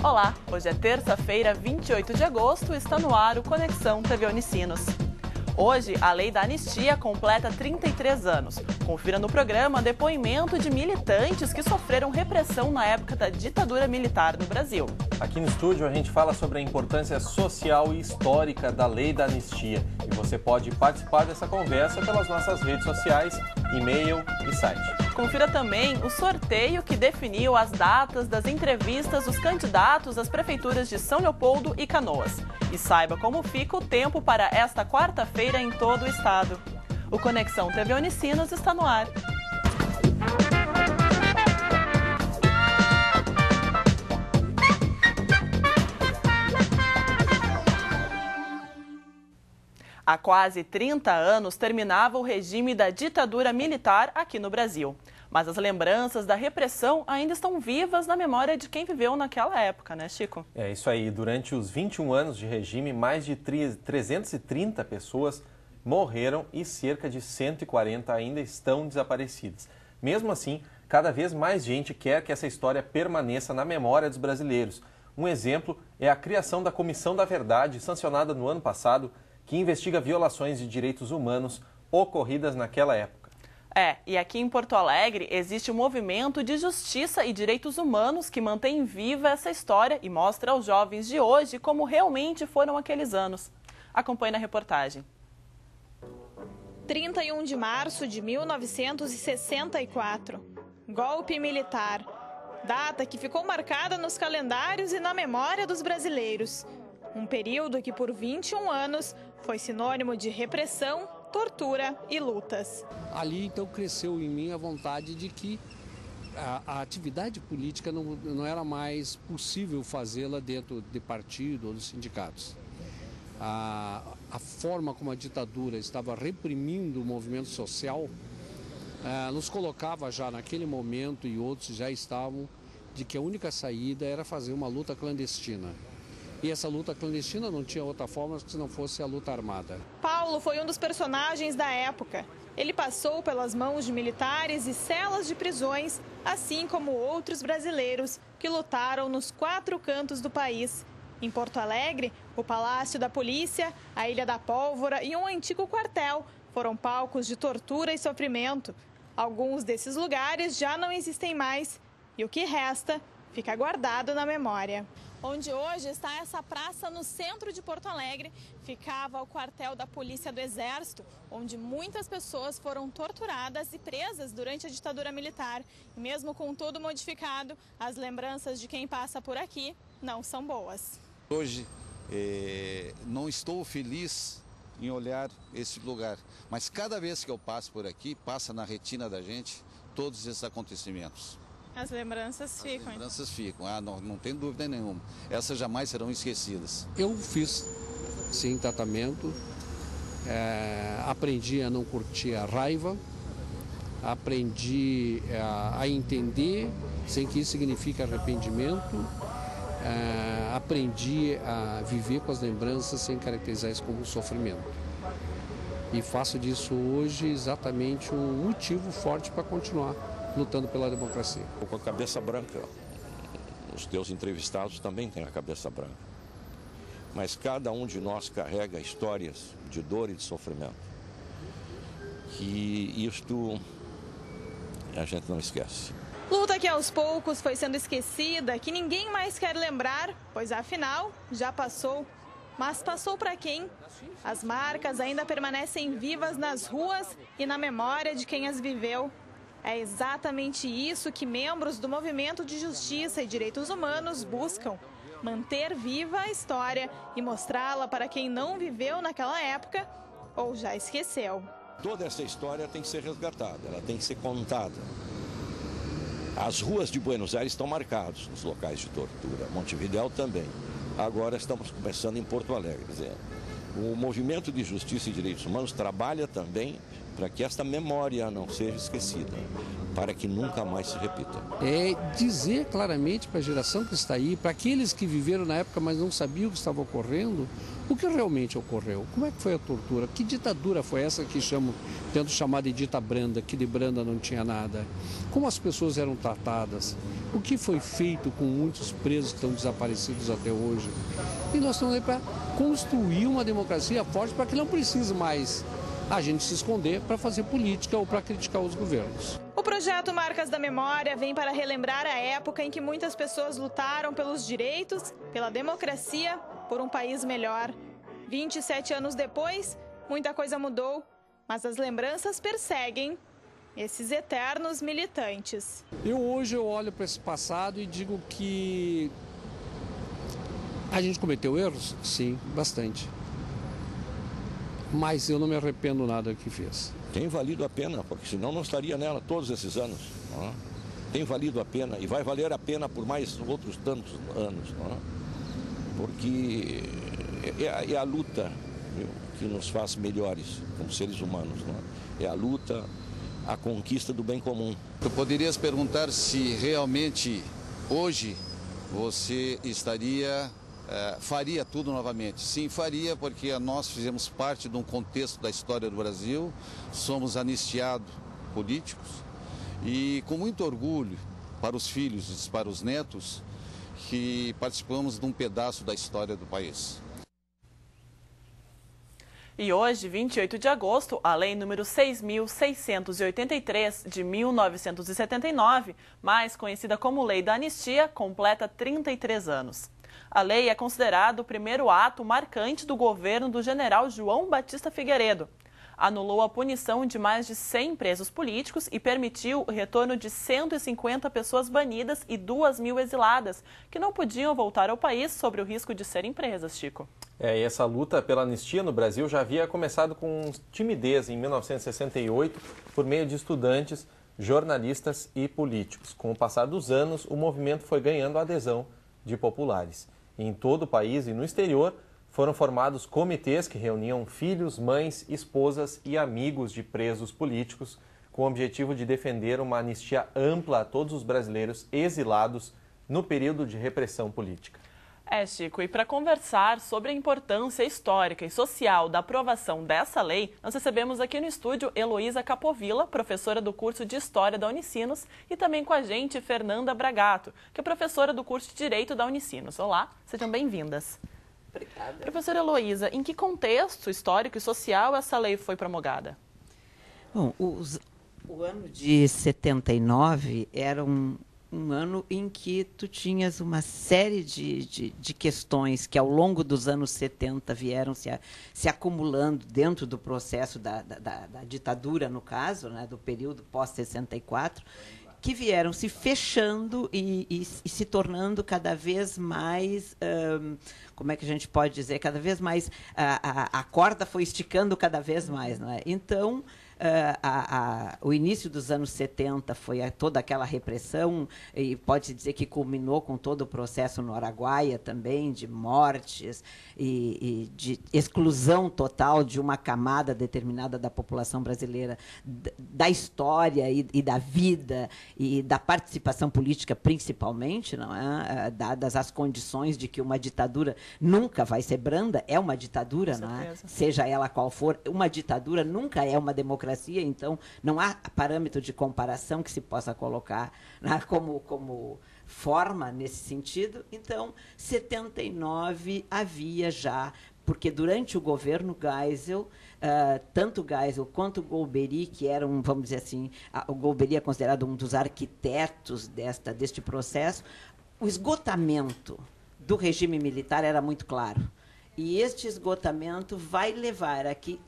Olá, hoje é terça-feira, 28 de agosto, está no ar o Conexão TV Unicinos. Hoje, a lei da anistia completa 33 anos. Confira no programa depoimento de militantes que sofreram repressão na época da ditadura militar no Brasil. Aqui no estúdio a gente fala sobre a importância social e histórica da lei da anistia. E você pode participar dessa conversa pelas nossas redes sociais, e-mail e site. Confira também o sorteio que definiu as datas das entrevistas dos candidatos às prefeituras de São Leopoldo e Canoas. E saiba como fica o tempo para esta quarta-feira em todo o estado. O Conexão TV Unicinos está no ar. Há quase 30 anos terminava o regime da ditadura militar aqui no Brasil. Mas as lembranças da repressão ainda estão vivas na memória de quem viveu naquela época, né, Chico? É isso aí. Durante os 21 anos de regime, mais de 330 pessoas morreram e cerca de 140 ainda estão desaparecidas. Mesmo assim, cada vez mais gente quer que essa história permaneça na memória dos brasileiros. Um exemplo é a criação da Comissão da Verdade, sancionada no ano passado, que investiga violações de direitos humanos ocorridas naquela época. E aqui em Porto Alegre existe um movimento de justiça e direitos humanos que mantém viva essa história e mostra aos jovens de hoje como realmente foram aqueles anos. Acompanhe na reportagem. 31 de março de 1964. Golpe militar. Data que ficou marcada nos calendários e na memória dos brasileiros. Um período que por 21 anos foi sinônimo de repressão, tortura e lutas. Ali então cresceu em mim a vontade de que a atividade política não era mais possível fazê-la dentro de partido ou dos sindicatos. A forma como a ditadura estava reprimindo o movimento social nos colocava já naquele momento, e outros já estavam, de que a única saída era fazer uma luta clandestina. E essa luta clandestina não tinha outra forma se não fosse a luta armada. Paulo foi um dos personagens da época. Ele passou pelas mãos de militares e celas de prisões, assim como outros brasileiros que lutaram nos 4 cantos do país. Em Porto Alegre, o Palácio da Polícia, a Ilha da Pólvora e um antigo quartel foram palcos de tortura e sofrimento. Alguns desses lugares já não existem mais e o que resta fica guardado na memória. Onde hoje está essa praça no centro de Porto Alegre, ficava o quartel da Polícia do Exército, onde muitas pessoas foram torturadas e presas durante a ditadura militar. E mesmo com tudo modificado, as lembranças de quem passa por aqui não são boas. Hoje não estou feliz em olhar esse lugar, mas cada vez que eu passo por aqui, passa na retina da gente todos esses acontecimentos. As lembranças ficam. As lembranças ficam, não tem dúvida nenhuma. Essas jamais serão esquecidas. Eu fiz, sim, tratamento, aprendi a não curtir a raiva, aprendi a entender, sem que isso signifique arrependimento, aprendi a viver com as lembranças sem caracterizar isso como sofrimento. E faço disso hoje exatamente um motivo forte para continuar lutando pela democracia. Com a cabeça branca, os teus entrevistados também têm a cabeça branca. Mas cada um de nós carrega histórias de dor e de sofrimento. E isto a gente não esquece. Luta que aos poucos foi sendo esquecida, que ninguém mais quer lembrar, pois afinal já passou. Mas passou para quem? As marcas ainda permanecem vivas nas ruas e na memória de quem as viveu. É exatamente isso que membros do Movimento de Justiça e Direitos Humanos buscam: manter viva a história e mostrá-la para quem não viveu naquela época ou já esqueceu. Toda essa história tem que ser resgatada, ela tem que ser contada. As ruas de Buenos Aires estão marcadas nos locais de tortura, Montevidéu também. Agora estamos começando em Porto Alegre. Quer dizer, o Movimento de Justiça e Direitos Humanos trabalha também para que esta memória não seja esquecida. para que nunca mais se repita. É dizer claramente para a geração que está aí, para aqueles que viveram na época, mas não sabiam o que estava ocorrendo, o que realmente ocorreu. Como é que foi a tortura? Que ditadura foi essa que tento chamar de dita branda, que de branda não tinha nada? Como as pessoas eram tratadas? O que foi feito com muitos presos que estão desaparecidos até hoje? E nós estamos aí para construir uma democracia forte para que não precise mais a gente se esconder para fazer política ou para criticar os governos. O projeto Marcas da Memória vem para relembrar a época em que muitas pessoas lutaram pelos direitos, pela democracia, por um país melhor. 27 anos depois, muita coisa mudou, mas as lembranças perseguem esses eternos militantes. Hoje eu olho para esse passado e digo que a gente cometeu erros? Sim, bastante. Mas eu não me arrependo nada do que fez. Tem valido a pena, porque senão não estaria nela todos esses anos. Não é? Tem valido a pena e vai valer a pena por mais outros tantos anos. Não é? Porque é a luta que nos faz melhores como seres humanos. Não é? É a luta, a conquista do bem comum. Tu poderias perguntar se realmente hoje você faria tudo novamente. Sim, faria, porque nós fizemos parte de um contexto da história do Brasil, somos anistiados políticos e com muito orgulho para os filhos e para os netos que participamos de um pedaço da história do país. E hoje, 28 de agosto, a Lei número 6.683 de 1979, mais conhecida como Lei da Anistia, completa 33 anos. A lei é considerada o primeiro ato marcante do governo do general João Batista Figueiredo. Anulou a punição de mais de 100 presos políticos e permitiu o retorno de 150 pessoas banidas e 2.000 exiladas, que não podiam voltar ao país sob o risco de serem presas, Chico. E essa luta pela anistia no Brasil já havia começado com timidez em 1968, por meio de estudantes, jornalistas e políticos. Com o passar dos anos, o movimento foi ganhando adesão de populares. Em todo o país e no exterior, foram formados comitês que reuniam filhos, mães, esposas e amigos de presos políticos, com o objetivo de defender uma anistia ampla a todos os brasileiros exilados no período de repressão política. Chico, e para conversar sobre a importância histórica e social da aprovação dessa lei, nós recebemos aqui no estúdio Heloísa Capovilla, professora do curso de História da Unicinos, e também com a gente Fernanda Bragato, que é professora do curso de Direito da Unicinos. Olá, sejam bem-vindas. Obrigada. Professora Heloísa, em que contexto histórico e social essa lei foi promulgada? Bom, o ano de 79 era um ano em que tu tinhas uma série de questões que, ao longo dos anos 70, vieram se acumulando dentro do processo da ditadura, no caso, né, do período pós-64, que vieram se fechando e se tornando cada vez mais, como é que a gente pode dizer, cada vez mais, a corda foi esticando cada vez mais. Não é? Então, o início dos anos 70 foi toda aquela repressão, e pode-se dizer que culminou com todo o processo no Araguaia também, de mortes e de exclusão total de uma camada determinada da população brasileira, da história e da vida e da participação política, principalmente, não é? Dadas as condições de que uma ditadura nunca vai ser branda, é uma ditadura, não é? Seja ela qual for, uma ditadura nunca é uma democracia, então não há parâmetro de comparação que se possa colocar, né, como forma nesse sentido. Então, 79 havia já, porque durante o governo Geisel, tanto Geisel quanto Golbery, que eram, vamos dizer assim, o Golbery é considerado um dos arquitetos deste processo, o esgotamento do regime militar era muito claro. E este esgotamento vai levar a que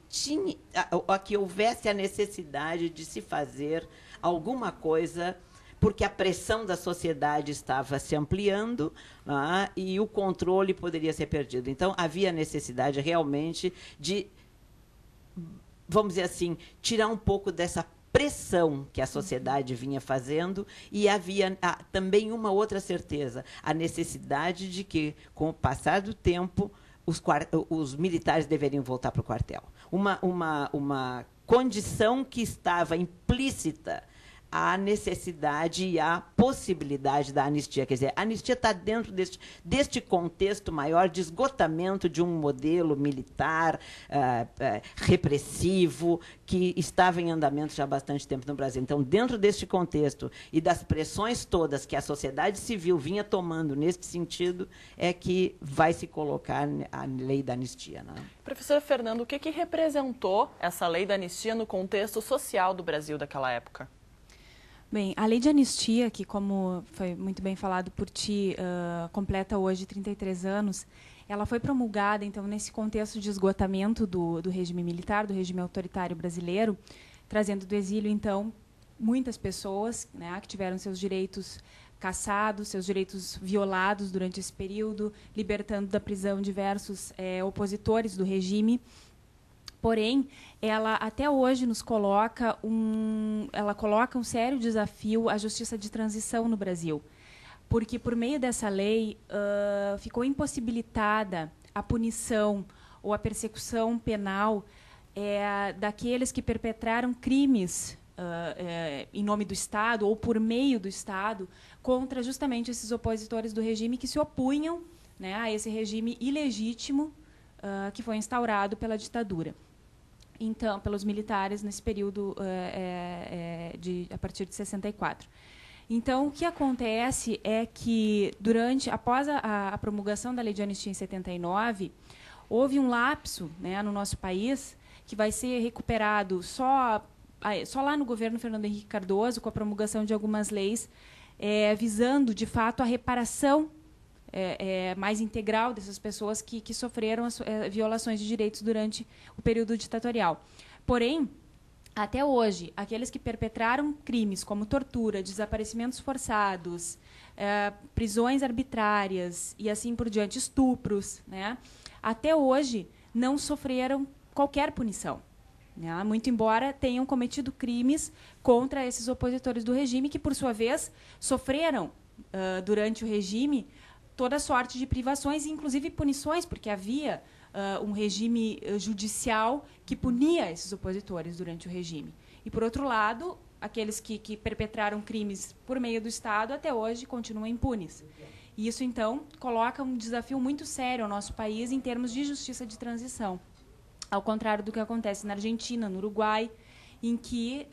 houvesse a necessidade de se fazer alguma coisa, porque a pressão da sociedade estava se ampliando, né, e o controle poderia ser perdido. Então, havia necessidade realmente de, vamos dizer assim, tirar um pouco dessa pressão que a sociedade vinha fazendo, e havia também uma outra certeza, a necessidade de que, com o passar do tempo, os militares deveriam voltar para o quartel. Uma condição que estava implícita a necessidade e a possibilidade da anistia. Quer dizer, a anistia está dentro deste contexto maior de esgotamento de um modelo militar repressivo que estava em andamento já há bastante tempo no Brasil. Então, dentro deste contexto e das pressões todas que a sociedade civil vinha tomando nesse sentido, é que vai se colocar a lei da anistia, né? Professor Fernando, o que representou essa lei da anistia no contexto social do Brasil daquela época? Bem, a lei de anistia, que como foi muito bem falado por ti, completa hoje 33 anos, ela foi promulgada, então, nesse contexto de esgotamento do regime militar, do regime autoritário brasileiro, trazendo do exílio, então, muitas pessoas, né, que tiveram seus direitos cassados, seus direitos violados durante esse período, libertando da prisão diversos opositores do regime. Porém, ela até hoje nos coloca um sério desafio à justiça de transição no Brasil, porque por meio dessa lei ficou impossibilitada a punição ou a persecução penal daqueles que perpetraram crimes em nome do Estado ou por meio do Estado contra justamente esses opositores do regime que se opunham, né, a esse regime ilegítimo que foi instaurado pela ditadura. Então, pelos militares nesse período a partir de 64. Então, o que acontece é que após a promulgação da Lei de Anistia em 79, houve um lapso, né, no nosso país que vai ser recuperado só lá no governo Fernando Henrique Cardoso, com a promulgação de algumas leis visando, de fato, a reparação mais integral dessas pessoas que sofreram as violações de direitos durante o período ditatorial. Porém, até hoje, aqueles que perpetraram crimes como tortura, desaparecimentos forçados, prisões arbitrárias e assim por diante, estupros, né, até hoje não sofreram qualquer punição, né, muito embora tenham cometido crimes contra esses opositores do regime, que, por sua vez, sofreram, durante o regime, toda sorte de privações, inclusive punições, porque havia um regime judicial que punia esses opositores durante o regime. E, por outro lado, aqueles que perpetraram crimes por meio do Estado, até hoje, continuam impunes. E isso, então, coloca um desafio muito sério ao nosso país em termos de justiça de transição, ao contrário do que acontece na Argentina, no Uruguai, em que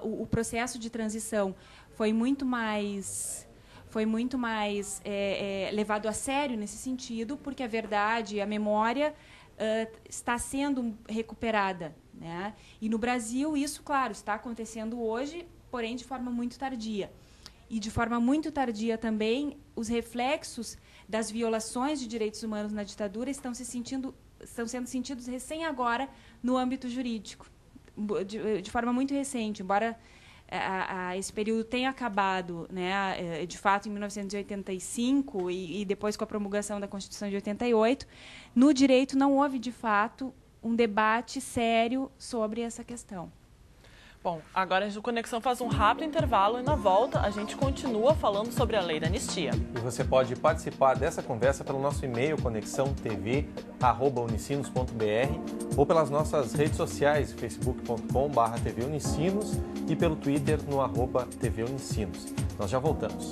o processo de transição foi muito mais levado a sério nesse sentido, porque a verdade, a memória está sendo recuperada, né? E no Brasil isso, claro, está acontecendo hoje, porém de forma muito tardia. E de forma muito tardia também, os reflexos das violações de direitos humanos na ditadura estão sendo sentidos recém agora no âmbito jurídico, de forma muito recente, embora esse período tenha acabado, né, de fato, em 1985 e depois com a promulgação da Constituição de 88, no direito não houve, de fato, um debate sério sobre essa questão. Bom, agora a Conexão faz um rápido intervalo e, na volta, a gente continua falando sobre a lei da anistia. E você pode participar dessa conversa pelo nosso e-mail conexãotv@unicinos.br ou pelas nossas redes sociais, facebook.com/tvunicinos e pelo Twitter no @tvunicinos. Nós já voltamos.